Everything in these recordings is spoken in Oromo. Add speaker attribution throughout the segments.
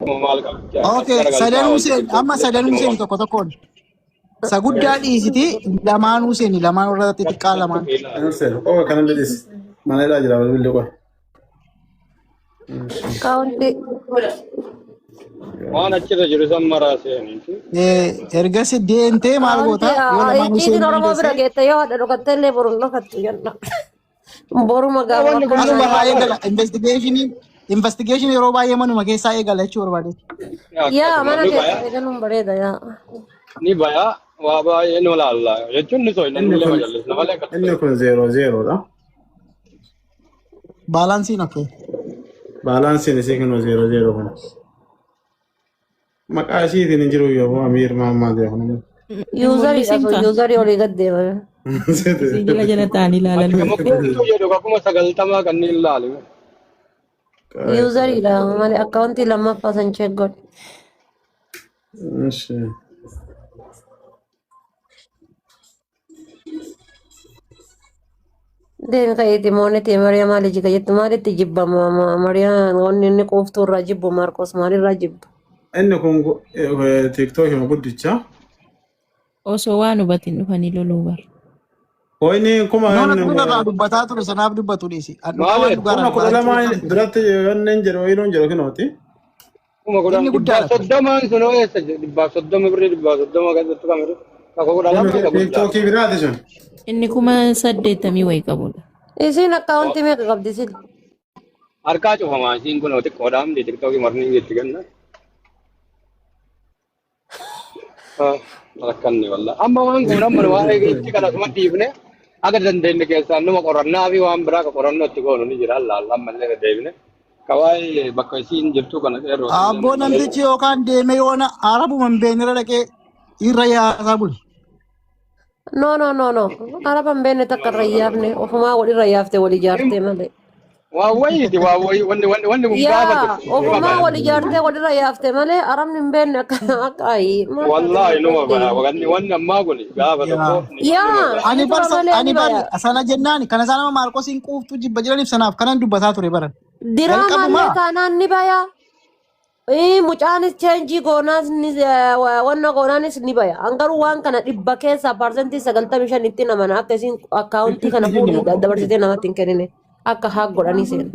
Speaker 1: Okay, Saddam Hussein, amma Saddam Hussein tokko tokkoon. Saguddaa dhiisiti lamaan Hussein lamaan warra xixiqqaa lamaan.
Speaker 2: Hussein, oh kanan dedis. Mana ilaa jira bilbilli qoy.
Speaker 3: Kaunti.
Speaker 4: Waan achirra jiru san maraasee.
Speaker 1: Ergasi deemtee maal goota? Yoo lamaan Hussein
Speaker 3: Ini orang mau berageta ya ada dokter le baru nak janna. Baru magawa.
Speaker 1: Asuma baay'ee gala investigation yeroo baay'ee manuma keessaa eegala jechuu barbaade.
Speaker 3: Ya mana ke kan bereda ya.
Speaker 4: Ni baya waa baay'ee nu laalla jechuun ni soo inni illee majallisna malee akka
Speaker 2: Inni kun 0-0 dha.
Speaker 1: Baalaansiin okay.
Speaker 2: Baalaansiin isii kun 0-0 kun. Maqaa isiitiin hin jiru yoo Amiir Mahammaad jedhamu.
Speaker 3: User olii gadde.
Speaker 5: Sijila jala taani ilaalan.
Speaker 4: Akkuma jedhu akkuma 90 kanneen ilaali.
Speaker 3: User ila mali account lammaffaa san check god.
Speaker 2: Ishi.
Speaker 3: Deemi kayiti mooneti Mariyaa maali jika jettu maalitti jibba Mariyaa wanni inni qoftuu irraa jibbu Marqos maalirraa jibba.
Speaker 2: Inni kun TikTok ma guddicha.
Speaker 5: Osoo waan hubatiin dhufanii loluu bara.
Speaker 2: Inni kuma
Speaker 1: Noona kun irraa dubbataa ture sanaaf dubbatu dhiisi.
Speaker 2: kuma kudha lama duratti kanneen jedhu wayinuun jedhu kinooti.
Speaker 4: Kuma kudhan dhibbaaf soddomaan sun eessa dhibbaaf soddoma birrii dhibbaaf soddoma keessattu kamere. Kakko kudha lama
Speaker 2: TikTok biraati sun.
Speaker 5: Inni kuma 80 wayii qabudha.
Speaker 3: Isiin akkaawuntii meeqa qabdi sin?
Speaker 4: harkaa cufamaa isiin kun xiqqoodhaan tiktookii marnii jetti ganna. Rakkanni walla. Amma waan kun amma waan itti kanasuma dhiifne aga dandeenye keessaan numa qorannaa fi waan biraa qorannoo itti goonu ni jira laalla ammallee deebine. Kawaayee bakka isiin jirtu kana dheeroo.
Speaker 1: Abbo namtichi yookaan deemee yoona Arabuma hin beekne dhaqee irra yaasaa bulu.
Speaker 3: No. Araba hin beekne takka irra yaafne ofumaa walirra yaaftee wal ijaartee malee.
Speaker 4: Waawwayiiti wanni kun
Speaker 3: Yaa ofumaa wal ijaartee walirra yaaftee malee arabni hin beekne akka ayii.
Speaker 4: Wallaahi numa bara wanni ammaa kun gaafa tokko.
Speaker 3: Yaa
Speaker 1: Ani bari sana jennaan kana sana Maarqosiin quuftuu jibba jiraniif sanaaf kanan dubbataa ture baran.
Speaker 3: diraamallee taanaan ni baya. Mucaanis cheenjii goonaas wanna goonaanis ni baya. Angaruu waan kana dhibba keessaa parsentii 95 itti namana akka isin akkaawuntii kana fuudhii dabarsitee namatti hin kennine akka haa godhanii seena.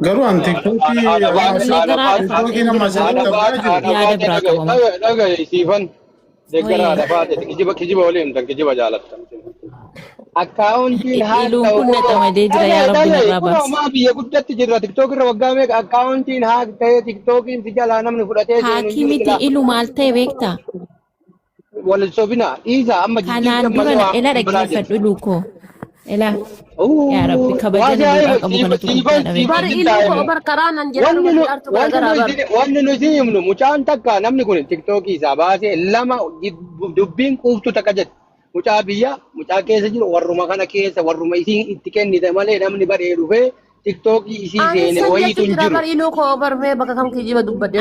Speaker 2: Garuu an TikTokii nama
Speaker 5: yaada biraa qabamu.
Speaker 4: Dhagaye siifan deeggaraa lafaate kijiba waliin tan kijiba jaalattan. Akkaawuntiin haa
Speaker 5: Iluun kun naqamadee jira yaa rabbi narraa baasa.
Speaker 4: Maa biyya guddatti jirra tiktookii irra waggaa meeqa akkaawuntiin haa ta'ee tiktookiin si jalaa namni fudhatee
Speaker 5: Haakimiti ilu maal ta'e beektaa?
Speaker 4: wal sobina dhiisa amma
Speaker 5: Kanaan dura na ela dhaggeeffadhu luukoo. Ela yaa rabbi kabaja namaa qabu kanatu guddaadha.
Speaker 3: Bar iluu bar karaanan jedhamu artu garagaraa bar.
Speaker 4: wanni nuti himnu mucaan takka namni kun tiktookii isaa baasee lama dubbiin quuftu takka jette. Mucaa keessa jiru warruma kana keessa warruma isiin itti kennite malee namni baree dhufee tiktookii isii seene wayiitu hin jiru.
Speaker 3: Bar iluu koo bar mee bakka kam kijiba dubbadde.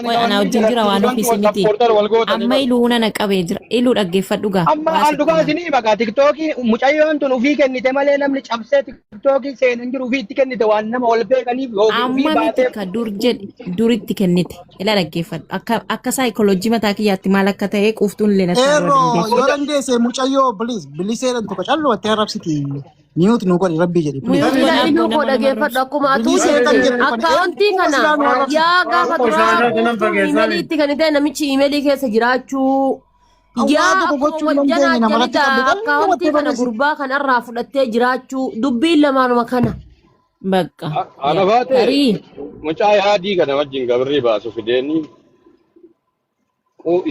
Speaker 5: Way ana wajjin jira waan ofiisi miti. Amma iluu na qabee jira. Iluu dhaggeeffadhu gaa.
Speaker 4: Amma al dhugaa isinii baqa tiktookiin mucayyoon tun ufii kennite malee namni cabsee tiktookii seene hin jiru ufii itti kennite waan nama ol beekaniif
Speaker 5: Amma miti ka duritti kennite. Ela dhaggeeffadhu. Akka saayikooloojii mataa kiyyaatti maal akka ta'e quuftuun illee natti
Speaker 1: Eeroo yoo dandeesse mucayyoo biliseedhan tokko calloo itti arrabsiti. Niyuuti nu godhi rabbii jedhi.
Speaker 3: Iluu koo dhaggeeffadhu akkuma atuu akkaawuntii kana yaa gaafa duraa imeeliitti kan ta'e namichi imeelii keessa jiraachuu yaa wajjana akkaawuntii kana gurbaa kanarraa fudhattee jiraachuu dubbiin lamaanuma kana.
Speaker 5: Bakka.
Speaker 4: Ana baate mucaa yaadii kana wajjin gabrii baasu fideeni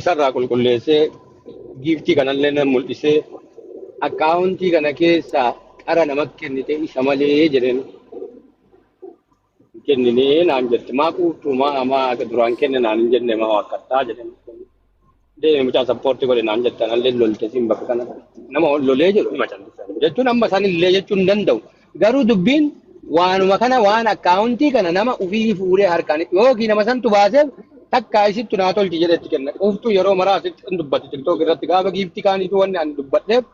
Speaker 4: isarraa qulqulleessee giiftii kanallee nan mul'isee akkaawuntii kana keessaa qara nama kennite isa malee jedheen kenninee naan jette maa quuftuu maa duraan kenne naan hin jenne maa wakkattaa jedheen deeme mucaa sappoortii godhe naan jette anallee lolte siin bakka kana nama lolee jedhu ima callisan jechuun amma sanillee jechuun danda'u garuu dubbiin waanuma kana waan akkaawuntii kana nama ufii fuudhee harkaan yookiin nama santu baaseef takkaa isittu naa tolchi jedhetti kenna quuftuu yeroo maraa asitti dubbatti tiktook irratti gaafa giiftii kaaniitu wanni ani dubbadheef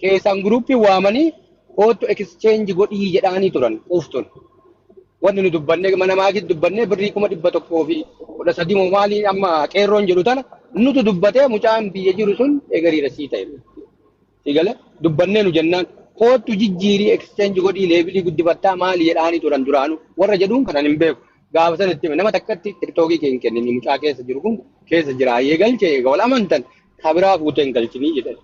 Speaker 4: keessaan guruppii waamanii kootu exchange godhii jedhaanii turan quuftuun. wanni nu dubbanne mana maatii dubbanne birrii 100 fi 13 moo maali amma qeerroon jedhu tana nutu dubbatee mucaan biyya jiru sun eegariira sii ta'e. Sigale dubbanne nu jennaan kootu jijjiirii exchange godhii leebilii guddifattaa maali jedhaanii turan duraanu warra jedhuun kanan hin beeku. Gaafa sanatti nama takkatti tiktookii keenya kennanii mucaa keessa jiru kun keessa jira eegalchee eega wal amantan kabiraa fuutee hin galchinii jedhan.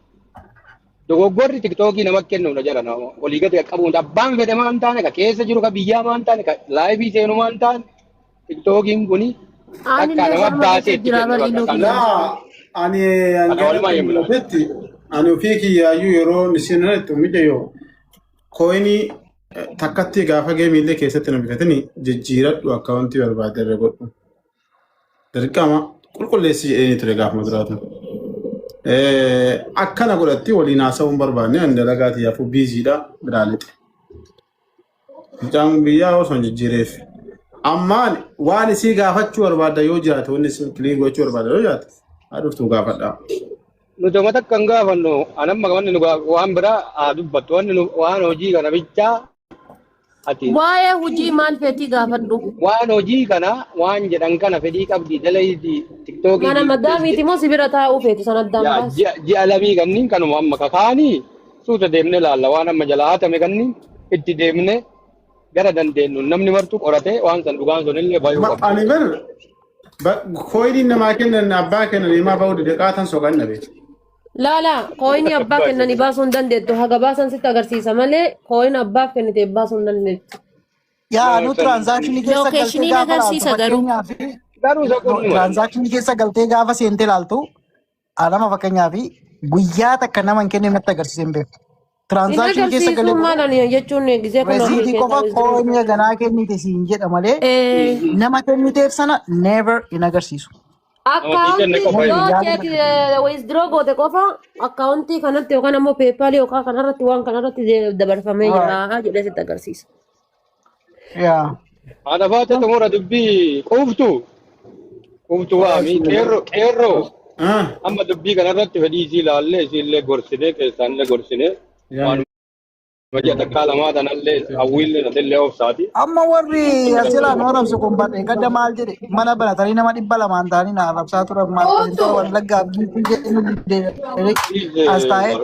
Speaker 4: Dogoggorri tiktookii nama kennuudha jara nama walii gadi qabuun abbaan fedhe maan taane ka keessa jiru ka biyyaa maan taane ka laayibii seenu maan taane tiktookiin kuni akka nama baasee itti kennu bakka
Speaker 2: ani angalatetti ani ofii kiyyaayyuu yeroo isinirratti mijayo koinii takkatti gaafa geemiillee keessatti na bitatanii jijjiiradhu akkaawuntii barbaade irra godhu dirqama qulqulleessi jedhanii ture gaafuma duraatu. Akkana godhatti waliin haasa'uun barbaanne ani dalagaati yaafuu biiziidha biraalite. Mucaan biyyaa osoo hin jijjiireef. Ammaan waan isii gaafachuu barbaadda yoo jiraate wanni isin kiliik gochuu barbaadda yoo jiraate haa dhuftuu gaafadhaa.
Speaker 4: Nuti uummata kan gaafannu anamma wanni nu waan biraa haa dubbattu wanni waan hojii kana bichaa ati.
Speaker 3: Waa'ee hojii maal feetii gaafadhu?
Speaker 4: Waan hojii kana waan jedhan kana fedhii qabdi dalaydii tiktookii.
Speaker 3: Mana maddaamiiti moo sibira taa'uu feetu san addaan baas?
Speaker 4: Ji'a lamii kanniin kanuma amma kakaanii suuta deemnee laalla waan amma jalaa hatame kanniin itti deemnee gara dandeenyu namni martuu qoratee waan san dhugaan sun illee bayuu qabu.
Speaker 2: Ani bar koyiniin namaa kennan abbaa kennan himaa ba'uu deddeeqaatan soqan dhabe.
Speaker 3: Laala koyinii abbaa kennanii baasuu hin dandeettu haga baasan sitti agarsiisa malee koyin abbaaf kennite baasuu hin dandeettu.
Speaker 1: Yaa nu tiraansaakshinii keessa
Speaker 5: Lokeeshinii agarsiisa garuu.
Speaker 4: Garuu isa kunuma.
Speaker 1: Tiraansaakshinii keessa galtee gaafa seentee ilaaltu alama fakkeenyaaf guyyaa takka nama hin kennine natti agarsiise hin beeku. Tiraansaakshinii keessa galee
Speaker 3: maalan jechuun gizee kun
Speaker 1: resiitii qofa koyinii ganaa kennite siin jedha malee nama kenniteef sana never hin agarsiisu.
Speaker 3: Akkaawuntii yoo keeti withdraw goote qofa akkaawuntii kanatti yookaan ammoo peepaalii yookaan kanarratti waan kanarratti dabarfamee jira jedhee sitti agarsiisa.
Speaker 1: Yaa.
Speaker 4: Haadha baatee xumura dubbii quuftu waami qeerroo amma dubbii kanarratti fedhii isii ilaallee isiillee gorsinee keessaallee gorsinee waan Wajjin takkaa lamaa tanallee hawwiillee tatillee obsaati.
Speaker 1: Amma warri asirraa nu arrabsu kun badhee gadda maal jedhe mana banatanii nama 200 ta'anii na arrabsaa turan maal ta'e wallaggaa as taa'ee.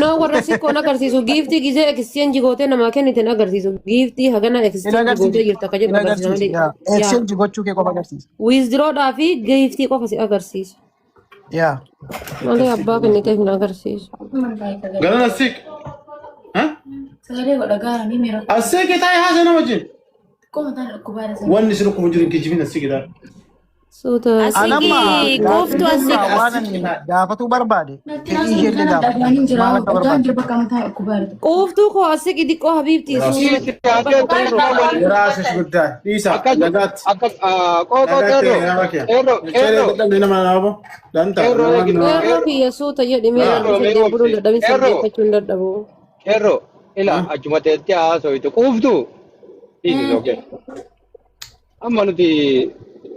Speaker 3: No warra sikkoon agarsiisu giiftii gizee exchange gootee namaa kennite agarsiisu giiftii hagana exchange gootee jirtu akka jedhu agarsiisa.
Speaker 1: Exchange gochuu kee qofa agarsiisa.
Speaker 3: Withdraw fi giiftii qofa si agarsiisa.
Speaker 1: Yaa.
Speaker 3: Malee abbaa kenniteef hin agarsiisu.
Speaker 2: Galana sik.
Speaker 6: Sagalee godha gaara ni miira.
Speaker 2: Asii keetaa haasa nama wajjin.
Speaker 6: Akkuma taa'an dhukkubaadha sana.
Speaker 2: Wanni isin akkuma jiru geejjibin asii keetaa.
Speaker 3: Suuta.
Speaker 5: Asii gooftu asii.
Speaker 1: Gaafatu barbaade.
Speaker 3: Quuftuu koo asii xiqqoo habiibti.
Speaker 2: Raasas guddaa. Dhiisa. Nagaatti.
Speaker 4: Akka qoqoo
Speaker 3: Qeerroo kiyya suuta jedhimee buluun dadhabin sirreeffachuu hin dadhabu.
Speaker 4: Qeerroo ila achuma teettee haasoitu quuftu dhiisis oke. Amma nuti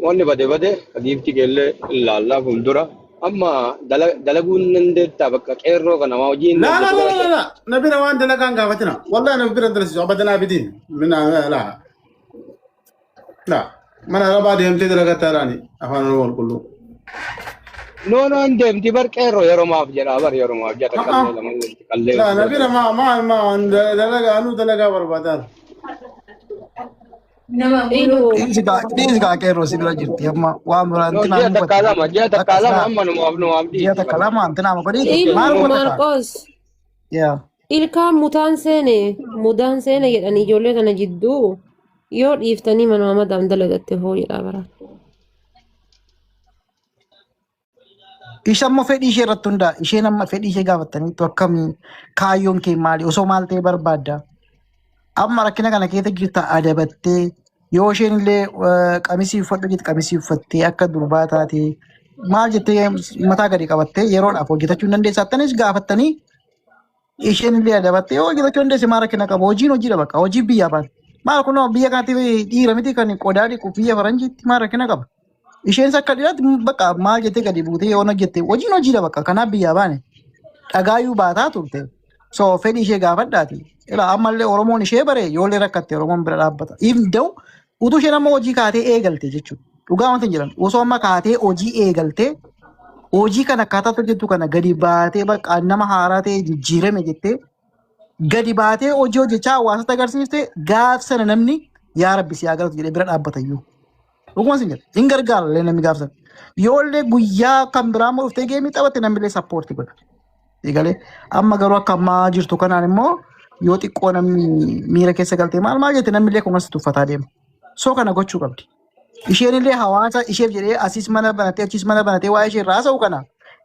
Speaker 4: wanni bade giifti keellee ilaallaa fuuldura amma dalaguun dandeettaa bakka qeerroo kana maa hojiin.
Speaker 2: La na bira waan dalagaan gaafatina. Wallahi na bira darasisu abadanaa bitiin. La mana rabaa deemtee dalagataa raani afaan oromoo qulqulluu.
Speaker 4: No deemti bar qeerroo yeroo maaf jedha bar yeroo maaf jedha qallee.
Speaker 2: La na bira maa dalagaa barbaadan.
Speaker 1: Dhiis gaa qeerroo si bira jirti amma waan biraan tinaa
Speaker 4: ji'a takkaa lama amma numaaf dhiis.
Speaker 1: Ji'a takka lama tinaa godhii maal godhata?
Speaker 3: Marqos.
Speaker 1: Yaa.
Speaker 3: Ilkaan mudaan seene jedhanii ijoollee kana jidduu yoo dhiiftanii manuma madaan dalagatte hoo jedhaa bara.
Speaker 1: Isheen ammoo fedhii ishee irratti hundaa'a. Isheen amma fedhii ishee gaafattaniitu akkamii kaayyoon kee maali? Osoo maal ta'e barbaadda? Amma rakkina kana keessa jirta adabattee yoo isheen illee qamisii uffadhu jette qamisii uffattee akka durbaa taate maal jettee mataa gadi qabattee yeroodhaaf hojjetachuu hin dandeessa. Attanis gaafattanii isheen illee adabattee yoo hojjetachuu dandeesse maal rakkina qaba? Hojiin hojiidha bakka. Hojii biyyaa baate. Maal kunoo biyya kanatti dhiira miti kan qodaa dhiqu biyya faranjiitti maal rakkina qaba? Isheen akka dhiiraatti bakka maal jettee gadi buutee yoo hojjette hojiin hojiidha bakka. Kanaaf biyyaa baane dhagaayuu baataa turte. So fedhii ishee gaafadhaati. Ila ammallee Oromoon ishee bare yoollee rakkatte Oromoon bira dhaabbata. Even though utuu isheen amma hojii kaatee eegalte jechuudha. Dhugaa wanti hin jedhan osoo amma kaatee hojii eegalte hojii kana akkaataa hojjettu kana gadi baatee bakka nama haaraa ta'e jijjiirame jettee gadi baatee hojii hojjechaa hawaasatti agarsiifte gaaf sana namni yaa rabbi si haa galatu jedhee bira dhaabbata iyyuu. Dhuguma sin jedha hin gargaara illee namni gaaf sana. Yoollee guyyaa kan biraa immoo dhuftee geemii taphatte namni sappoortii godha. Egalee amma garuu akka ammaa jirtu kanaan immoo yoo xiqqoo namni miira keessa galtee maal jette namni illee kumas tuffataa deema. So kana gochuu qabdi. Isheen illee hawaasa isheef jedhee asis mana banatee achis mana banatee waa'ee ishee irraa haasa'u kana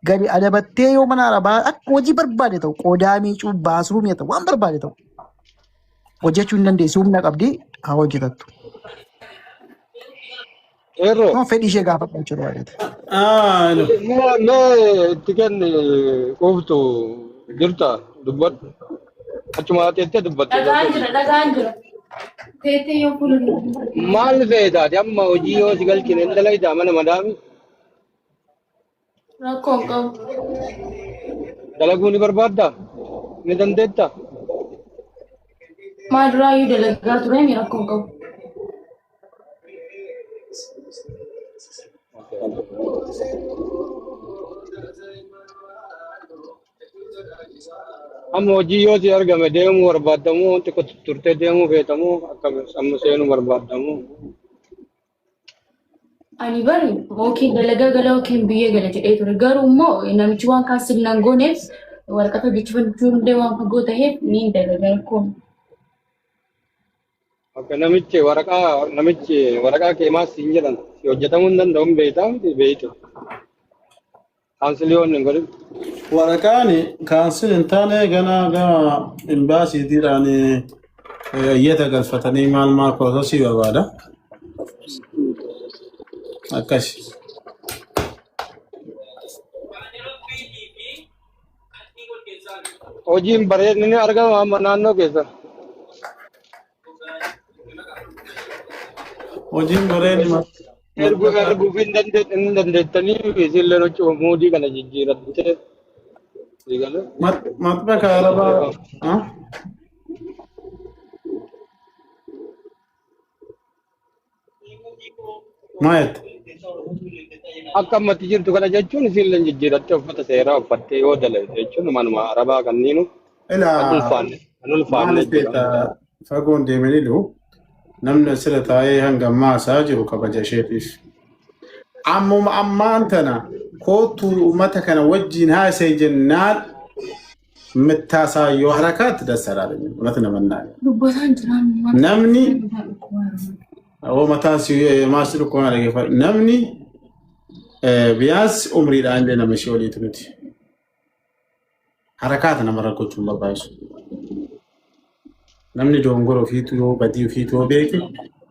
Speaker 1: gadi adabattee yoo mana arabaa akka hojii barbaade ta'u qodaa miicuu baasuu mi'a ta'u waan barbaade ta'u hojjechuu hin dandeessu humna qabdi haa hojjetattu.
Speaker 4: Erroo.
Speaker 1: Fedhii ishee gaafadha jechuudha baay'eeti.
Speaker 4: Mee itti kenni quuftu jirta dubbadhu. Achuma teessee dubbatte.
Speaker 6: Dhagaan jira. Teessee yoo fuula.
Speaker 4: Maal feetaati amma hojii yoo si galchine hin dalaydaa mana madaami?
Speaker 6: Rakkoon qabu.
Speaker 4: Dalaguu ni barbaaddaa? Ni dandeettaa?
Speaker 6: Maal duraayyuu dalagaa ture mi rakkoon qabu.
Speaker 4: Amma hojii yoo si argame deemuu barbaadamu xiqqoo turtee deemuu feetamu amma seenuu barbaadamu.
Speaker 6: Ani bari yookiin dalagaa gala yookiin biyya gala jedhee ture garuu immoo namichi waan kaasii nan gooneef waraqata hojjechiifachuu hundee waan fagoo ta'eef ni dalagaa rakkoon.
Speaker 4: Akka namichi waraqaa keemaas hin jedhan si hojjetamuu hin danda'u beektaa miti beektu. Kansiliyoon hin godhin.
Speaker 2: Waraqaan kaansil hin taane gana imbaasiitiidhaan iyyata galfatanii maal koosasii barbaada. Akkas.
Speaker 4: Hojiin bareedni ni argama amma naannoo keessa.
Speaker 2: Hojiin bareedni
Speaker 4: Erguuf hin dandeettanii isillee hojii muudii kana jijjiirattee.
Speaker 2: Matbaka arabaa. Maayet.
Speaker 4: Akka ammatti jirtu kana jechuun isillee jijjiirattee uffata seeraa uffattee yoo dalayte jechuun manuma arabaa kanniinu kan ulfaanne
Speaker 2: jechuudha. Fagoon deemanii jiru. Namni asirra taa'ee hanga ammaa isaa jiru kabaja isheetiif. Ammuma ammaan tana kootu uummata kana wajjin haasa'e jennaan mittaasaa yoo harakaatti dassaraa uummata namannaa. Namni mataan maasii dhukkoo dhageeffatu namni biyaas umriidhaan illee nama ishee oliitu miti. Harakaata namarra gochuun barbaachisu. Namni dongora ofiitu yoo badii ofiitu yoo beeke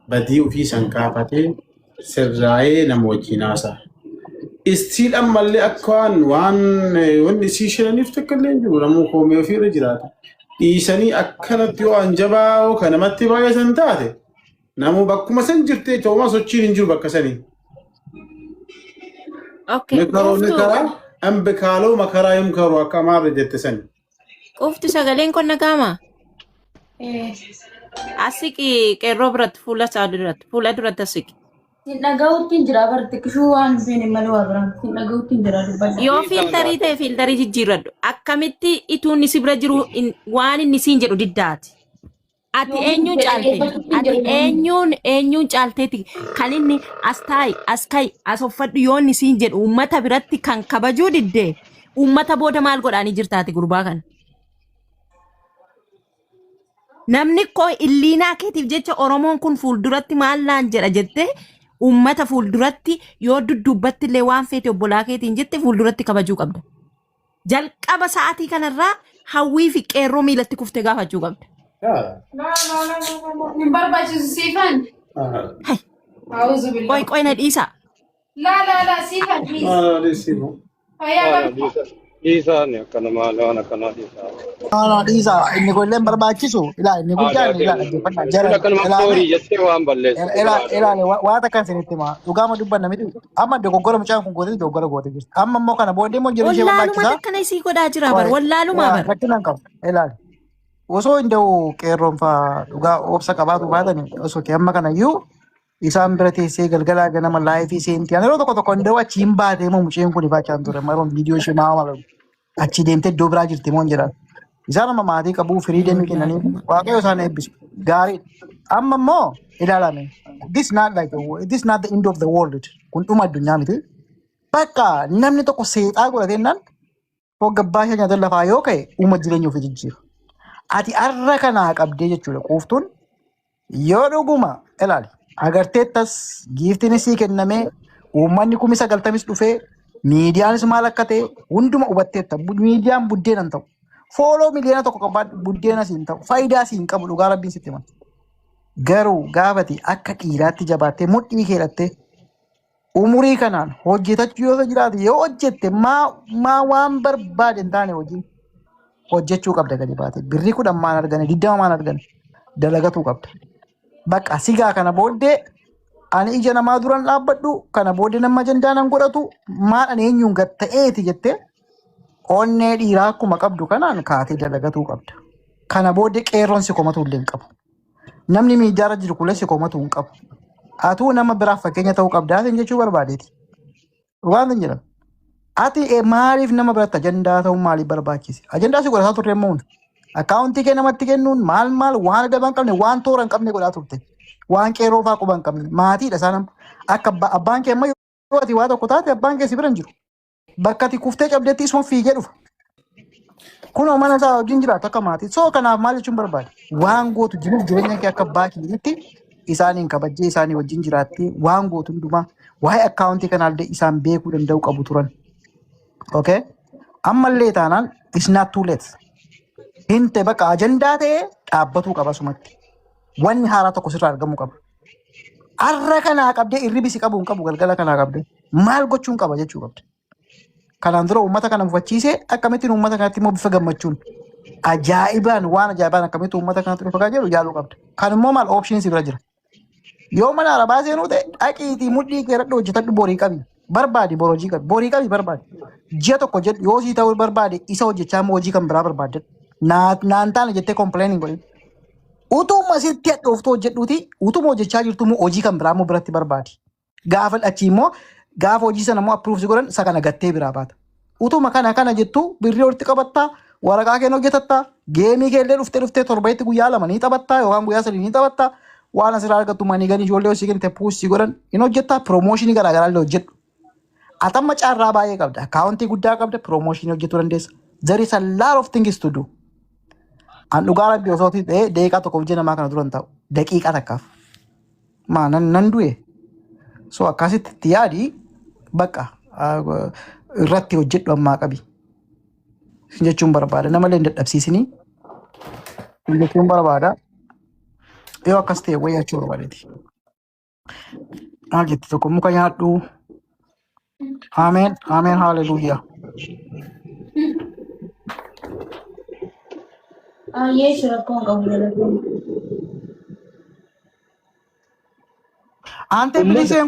Speaker 2: badii ofii san kaafatee sirraa'ee nama wajjin haasa'a. Istiin ammallee akka waan wanni isii shiraniif takka illee hin jiru namuu koomee ofiirra jiraata. Dhiisanii akkanatti yoo anjabaa kan namatti baay'atan taate namuu bakkuma san jirtee ta'umaa sochiin hin jiru bakka sanii. Mikaroonni karaa ambikaaloo makaraa hin karu akka maarra jette sani.
Speaker 5: Qofti sagaleen kun nagaamaa? Asiki qeerroo biratti fuula duratti asiki.
Speaker 6: Dhaga'uutti jira barti kishuu waan beene malee waa biraan dhaga'uutti jira dubbadha.
Speaker 5: Yoo fiiltarii ta'e fiiltarii jijjiirradhu akkamitti ituun si bira jiru waan inni siin jedhu diddaati. Ati eenyuun caaltee? Ati eenyuun caalteeti kan inni as taa'i as ka'i as uffadhu yoo inni siin jedhu uummata biratti kan kabajuu diddee uummata booda maal godhaanii jirtaati gurbaa kana. Namni koo illiinaa keetiif jecha Oromoon kun fuulduratti maal laan jedha jettee uummata fuulduratti yoo duddubbatti illee waan feete obbolaa keetiin jette fuulduratti kabajuu qabda. Jalqaba sa'aatii kanarraa hawwii fi qeerroo miilatti kuftee gaafachuu qabda.
Speaker 6: Hin barbaachisu siifan.
Speaker 5: Qoy na dhiisa.
Speaker 6: La siifan.
Speaker 4: Dhiisaan akkana maal waan akkanaa dhiisaa.
Speaker 1: Dhiisa inni kun illee barbaachisu inni guddaan dhaggeeffannaa jara waan akka isinitti himaa dhugaama dubbanna miti amma dogoggora mucaan kun gootee dogoggora gootee jirti amma immoo kana booddee immoo jiru ishee barbaachisaa.
Speaker 5: Wallaaluma akkana isii godhaa jira bar wallaaluma bar.
Speaker 1: Rakkinaan qabu ilaali. osoo inda'u qeerroon fa'aa dhugaa obsa qabaatu baatan osoo kee amma kanayyuu isaan bira teessee galgalaa ganama laayifii seentii ani yeroo tokko inda'u achi hin baatee moo muceen kun baachaan ture maroon viidiyoo ishee maa malu achi deemtee iddoo biraa jirti moo hin jedhan isaan amma maatii qabuu firiidemii kennanii waaqayyo isaan eebbisu gaarii amma immoo ilaalame this not the end of the world kun dhuma addunyaa miti bakka namni tokko seexaa godhateennan hoggabbaa ishee nyaata lafaa yoo ka'e uuma jireenya ofii jijjiira. Ati arra kanaa qabdee jechuudha quuftuun yoo dhuguma ilaali agarteettas giiftiin sii kennamee uummanni 90,000 dhufee miidiyaanis maal akka ta'e hunduma hubatteetta miidiyaan buddeena hin ta'u fooloo miliyoona tokko qabaadhu buddeena siin ta'u faayidaa siin qabu dhugaa rabbiin sitti hima garuu gaafati akka dhiiraatti jabaattee mudhii keedhattee umurii kanaan hojjetachuu yoo jiraate yoo hojjette maa waan barbaade hin taane hojii hojjechuu qabda gadi baate birrii 10 maan argane 20 maan argane dalagatuu qabda bakka sigaa kana booddee ani ija namaa duran dhaabbadhu kana booddee nama jandaanan godhatu maadhaan eenyuun gatta'eeti jettee onnee dhiiraa akkuma qabdu kanaan kaatee dalagatuu qabda kana booddee qeerroon si komatu illee hin qabu namni miidiyaarra jiru kulee si komatu hin qabu atuu nama biraaf fakkeenya ta'uu qabdaa jechuu barbaadeeti waan hin jedhan ati maaliif nama biratti ajandaa ta'uu maaliif barbaachise? Ajandaa si godhataa turre immoo akkaawuntii kee namatti kennuun maal waan adda hin qabne waan toora hin qabne godhaa turte waan qeerroo fa'aa quba hin qabne maatiidha isaan akka abbaan kee amma yoo ati waa tokko taate abbaan kee si bira hin jiru bakka ati kuftee cabdeetti isuma fiigee dhufa kunoo mana isaa wajjin jiraatu akka maatii soo kanaaf maal jechuun barbaade waan gootu jiruuf jireenya kee akka abbaa keetiitti isaaniin kabajjee isaanii wajjin jiraattee waan gootu hundumaa waa'ee akkaawuntii kanaallee isaan beekuu danda'u qabu turan. Okay, ammallee taanaan it's not too late. Hinte bakka ajandaa ta'ee dhaabbatuu qaba sumatti. Wanni haaraa tokko sirraa argamuu qaba. Arra kanaa qabdee irribisi qabu hin qabu galgala kanaa qabdee maal gochuun qaba jechuu qabda. Kanaan dura uummata kana mufachiisee akkamittiin uummata kanatti immoo bifa gammachuun ajaa'ibaan waan ajaa'ibaan akkamitti uummata kanatti dhufa jedhu yaaluu qabda. Kan immoo maal options bira jira. Yoo mana arabaa seenuu ta'e dhaqiitii mudhii keeradhu hojjetadhu borii qabi. Barbaadi borojii qabi borii qabi barbaadi ji'a tokko jedhu yoo sii ta'uu barbaade isa hojjechaa immoo hojii kan biraa barbaadde naan taane jettee kompleening godhin utuma sitti hadhooftu hojjedhuuti utuma hojjechaa jirtu immoo hojii kan biraa immoo biratti barbaadi gaafa achi immoo gaafa hojii sana immoo approve si godhan isa kana gattee biraa baata utuma kana jettu birrii walitti qabattaa waraqaa kee hojjetattaa geemii kee illee dhuftee torbeetti guyyaa 2 ni taphattaa yookaan guyyaa 3 ni taphattaa waan asirraa argattu manii ganii ijoollee hojii kennite puusii godhan hin hojjettaa piroomooshinii garaagaraa illee hojjedhu. Atamma carraa baay'ee qabda. Akkaawuntii guddaa qabda. Piroomooshinii hojjetuu dandeessa. There is a lot of things to do. An dhugaa rabbii osoo ta'e daqiiqaa tokkoof ji'a namaa kana dura hin ta'u. Daqiiqaa takkaaf. Nan du'e. So akkasitti itti yaadi bakka irratti hojjedhu ammaa qabi. Jechuun barbaada. Namallee hin dadhabsiisinii. Jechuun barbaada. Yoo akkas ta'e wayyaa jechuu barbaadeeti. Maal jetti tokko muka nyaadhu. Amen, amen, hallelujah.
Speaker 6: Yes, rakkoon qabu jedhama.
Speaker 1: Ante biliseen